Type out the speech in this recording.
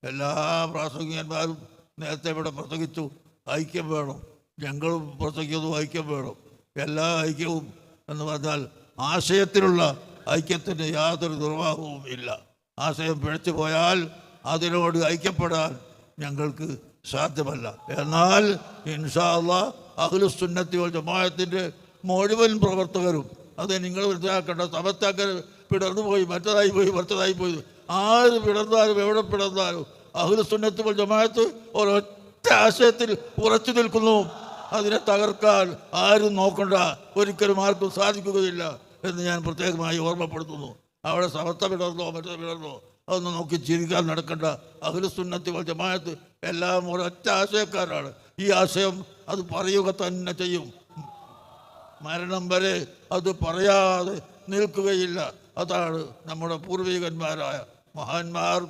എല്ലാ പ്രാസംഗികന്മാരും നേരത്തെ ഇവിടെ പ്രസംഗിച്ചു, ഐക്യം വേണം. ഞങ്ങളും പ്രസംഗിക്കുന്നു, ഐക്യം വേണം. എല്ലാ ഐക്യവും എന്ന് പറഞ്ഞാൽ ആശയത്തിലുള്ള ഐക്യത്തിന് യാതൊരു നിർവാഹവും ഇല്ല. ആശയം പിഴച്ചു പോയാൽ അതിനോട് ഐക്യപ്പെടാൻ ഞങ്ങൾക്ക് സാധ്യമല്ല. എന്നാൽ ഇൻഷാ അല്ലാഹ് അഹ്ലുസുന്നത്തി വൽ ജമാഅത്തിൻ്റെ മുഴുവൻ പ്രവർത്തകരും, അത് നിങ്ങൾ മനസ്സിലാക്കേണ്ട, സമസ്തക്കാർ പിടർന്നു പോയി, മറ്റതായി പോയി, ആര് പിടർന്നാലും എവിടെ പിടർന്നാലും അഹ്ലുസുന്നത്തി വൽ ജമാഅത്ത് ഒരൊറ്റ ആശയത്തിൽ ഉറച്ചു നിൽക്കുന്നു. അതിനെ തകർക്കാൻ ആരും നോക്കണ്ട, ഒരിക്കലും ആർക്കും സാധിക്കുകയില്ല എന്ന് ഞാൻ പ്രത്യേകമായി ഓർമ്മപ്പെടുത്തുന്നു. അവിടെ സമസ്ത പിടർന്നോ മറ്റത് പിടർന്നോ അതൊന്നും നോക്കി ചിരിക്കാൻ നടക്കേണ്ട. അഹ്ലുസുന്നത്തി വൽ ജമാഅത്ത് എല്ലാം ഒരൊറ്റ ആശയക്കാരാണ്. ഈ ആശയം അത് പറയുക തന്നെ ചെയ്യും. മരണം വരെ അത് പറയാതെ നിൽക്കുകയില്ല. അതാണ് നമ്മുടെ പൂർവികന്മാരായ മഹാന്മാർ